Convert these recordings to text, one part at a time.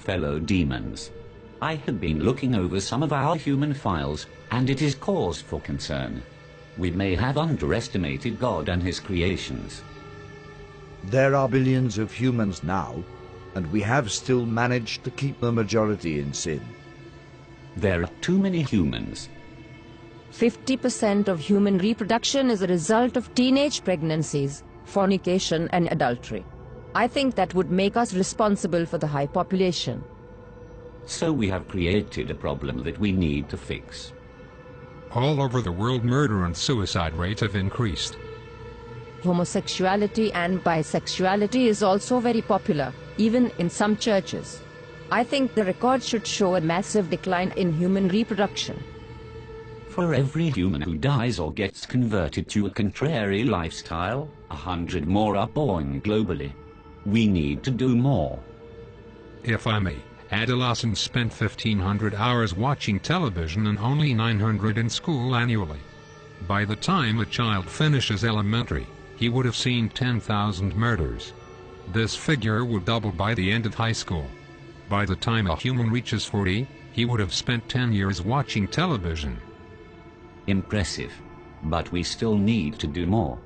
Fellow demons, I have been looking over some of our human files, and it is cause for concern. We may have underestimated God and his creations. There are billions of humans now, and we have still managed to keep the majority in sin. There are too many humans. 50% of human reproduction is a result of teenage pregnancies, fornication and adultery. I think that would make us responsible for the high population. So we have created a problem that we need to fix. All over the world, murder and suicide rates have increased. Homosexuality and bisexuality is also very popular, even in some churches. I think the record should show a massive decline in human reproduction. For every human who dies or gets converted to a contrary lifestyle, 100 more are born globally. We need to do more. If I may, adolescents spent 1,500 hours watching television and only 900 in school annually. By the time a child finishes elementary, he would have seen 10,000 murders. This figure would double by the end of high school. By the time a human reaches 40, he would have spent 10 years watching television. Impressive. But we still need to do more.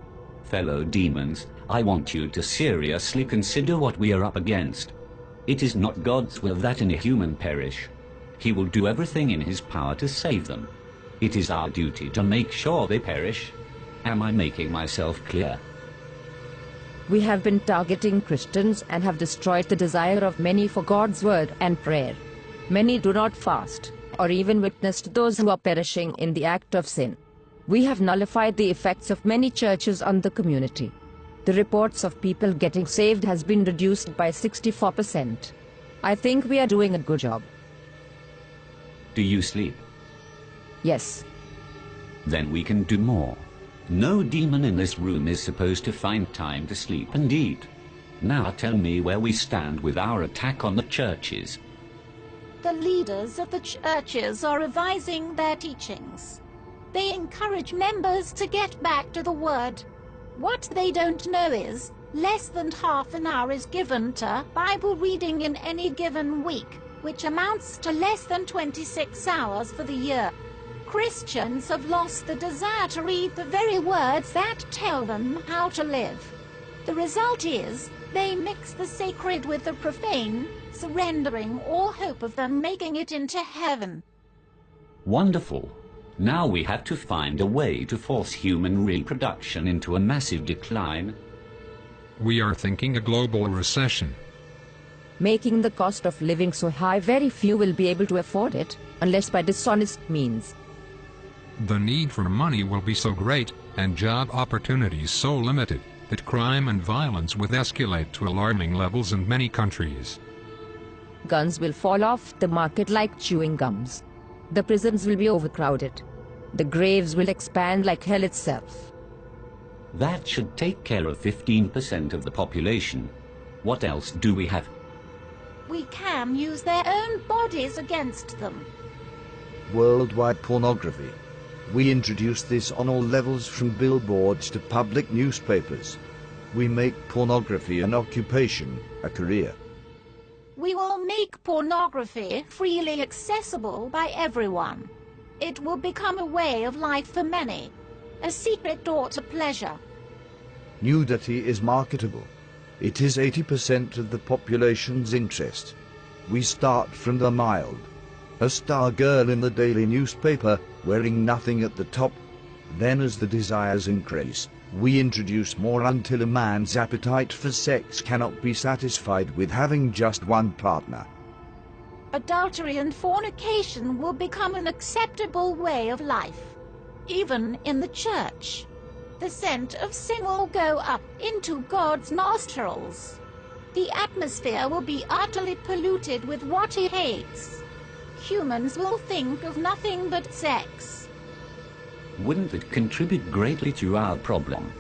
Fellow demons, I want you to seriously consider what we are up against. It is not God's will that any human perish. He will do everything in his power to save them. It is our duty to make sure they perish. Am I making myself clear? We have been targeting Christians and have destroyed the desire of many for God's word and prayer. Many do not fast, or even witness to those who are perishing in the act of sin. We have nullified the effects of many churches on the community. The reports of people getting saved has been reduced by 64%. I think we are doing a good job. Do you sleep? Yes. Then we can do more. No demon in this room is supposed to find time to sleep and eat. Now tell me where we stand with our attack on the churches. The leaders of the churches are revising their teachings. They encourage members to get back to the Word. What they don't know is, less than half an hour is given to Bible reading in any given week, which amounts to less than 26 hours for the year. Christians have lost the desire to read the very words that tell them how to live. The result is, they mix the sacred with the profane, surrendering all hope of them making it into heaven. Wonderful. Now we have to find a way to force human reproduction into a massive decline. We are thinking a global recession. Making the cost of living so high, very few will be able to afford it, unless by dishonest means. The need for money will be so great, and job opportunities so limited, that crime and violence will escalate to alarming levels in many countries. Guns will fall off the market like chewing gums. The prisons will be overcrowded. The graves will expand like hell itself. That should take care of 15% of the population. What else do we have? We can use their own bodies against them. Worldwide pornography. We introduce this on all levels, from billboards to public newspapers. We make pornography an occupation, a career. We will make pornography freely accessible by everyone. It will become a way of life for many, a secret door to pleasure. Nudity is marketable. It is 80% of the population's interest. We start from the mild. A star girl in the daily newspaper, wearing nothing at the top. Then as the desires increase, we introduce more until a man's appetite for sex cannot be satisfied with having just one partner. Adultery and fornication will become an acceptable way of life, even in the church. The scent of sin will go up into God's nostrils. The atmosphere will be utterly polluted with what he hates. Humans will think of nothing but sex. Wouldn't it contribute greatly to our problem?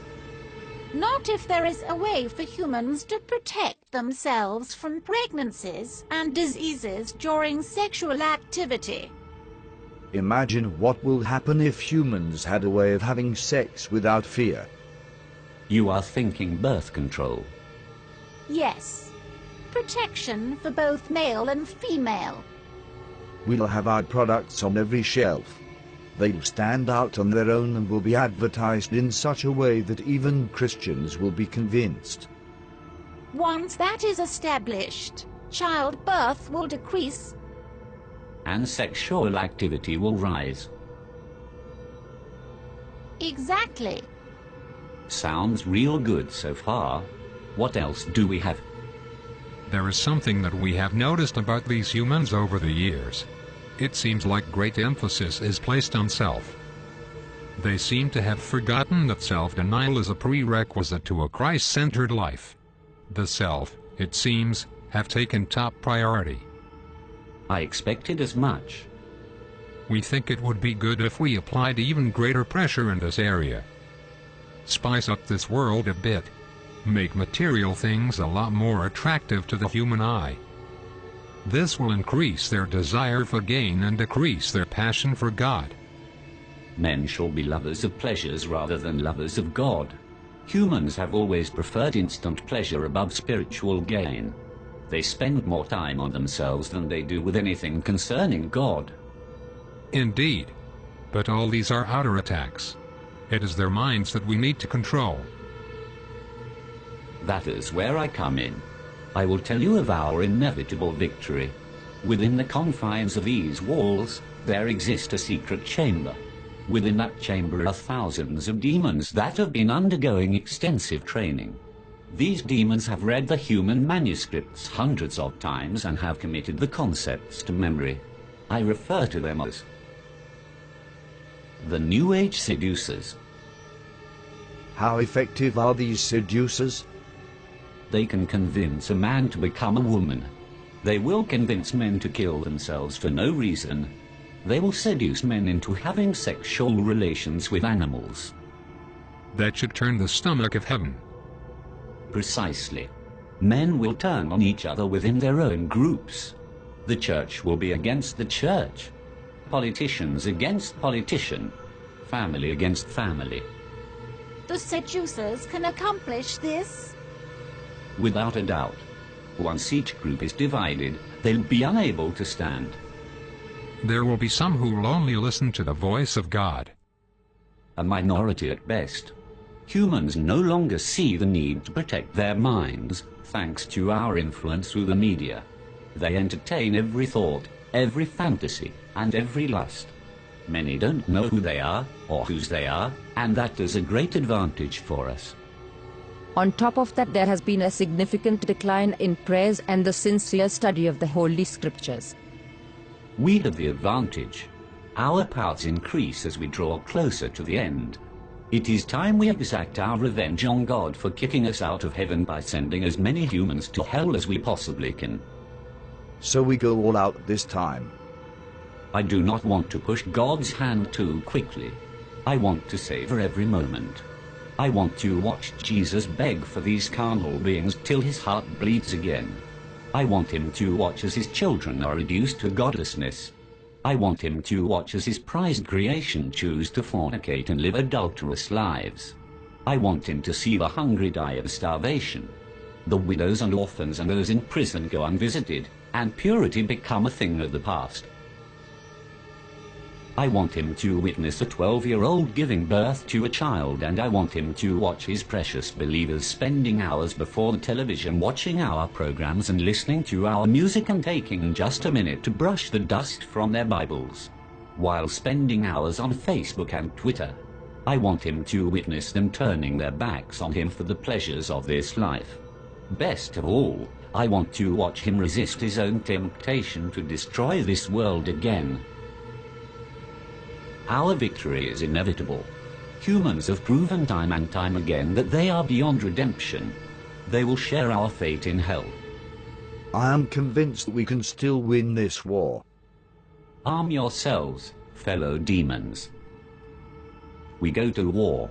Not if there is a way for humans to protect themselves from pregnancies and diseases during sexual activity. Imagine what will happen if humans had a way of having sex without fear. You are thinking birth control. Yes. protection for both male and female. We'll have our products on every shelf. They'll stand out on their own and will be advertised in such a way that even Christians will be convinced. Once that is established, childbirth will decrease. And sexual activity will rise. Exactly. Sounds real good so far. What else do we have? There is something that we have noticed about these humans over the years. It seems like great emphasis is placed on self. They seem to have forgotten that self-denial is a prerequisite to a Christ-centered life. The self, it seems, have taken top priority. I expected as much. We think it would be good if we applied even greater pressure in this area. Spice up this world a bit. Make material things a lot more attractive to the human eye. This will increase their desire for gain and decrease their passion for God. Men shall be lovers of pleasures rather than lovers of God. Humans have always preferred instant pleasure above spiritual gain. They spend more time on themselves than they do with anything concerning God. Indeed. But all these are outer attacks. It is their minds that we need to control. That is where I come in. I will tell you of our inevitable victory. Within the confines of these walls, there exists a secret chamber. Within that chamber are thousands of demons that have been undergoing extensive training. These demons have read the human manuscripts hundreds of times and have committed the concepts to memory. I refer to them as the New Age seducers. How effective are these seducers? They can convince a man to become a woman. They will convince men to kill themselves for no reason. They will seduce men into having sexual relations with animals. That should turn the stomach of heaven. Precisely. Men will turn on each other within their own groups. The church will be against the church. Politicians against politician. Family against family. The seducers can accomplish this? Without a doubt. Once each group is divided, they'll be unable to stand. There will be some who will only listen to the voice of God. A minority at best. Humans no longer see the need to protect their minds, thanks to our influence through the media. They entertain every thought, every fantasy, and every lust. Many don't know who they are, or whose they are, and that is a great advantage for us. On top of that, there has been a significant decline in prayers and the sincere study of the Holy Scriptures. We have the advantage. Our powers increase as we draw closer to the end. It is time we exact our revenge on God for kicking us out of heaven by sending as many humans to hell as we possibly can. So we go all out this time. I do not want to push God's hand too quickly. I want to savor every moment. I want to watch Jesus beg for these carnal beings till his heart bleeds again. I want him to watch as his children are reduced to godlessness. I want him to watch as his prized creation choose to fornicate and live adulterous lives. I want him to see the hungry die of starvation, the widows and orphans and those in prison go unvisited, and purity become a thing of the past. I want him to witness a 12-year-old giving birth to a child, and I want him to watch his precious believers spending hours before the television watching our programs and listening to our music and taking just a minute to brush the dust from their Bibles, while spending hours on Facebook and Twitter. I want him to witness them turning their backs on him for the pleasures of this life. Best of all, I want to watch him resist his own temptation to destroy this world again. Our victory is inevitable. Humans have proven time and time again that they are beyond redemption. They will share our fate in hell. I am convinced that we can still win this war. Arm yourselves, fellow demons. We go to war.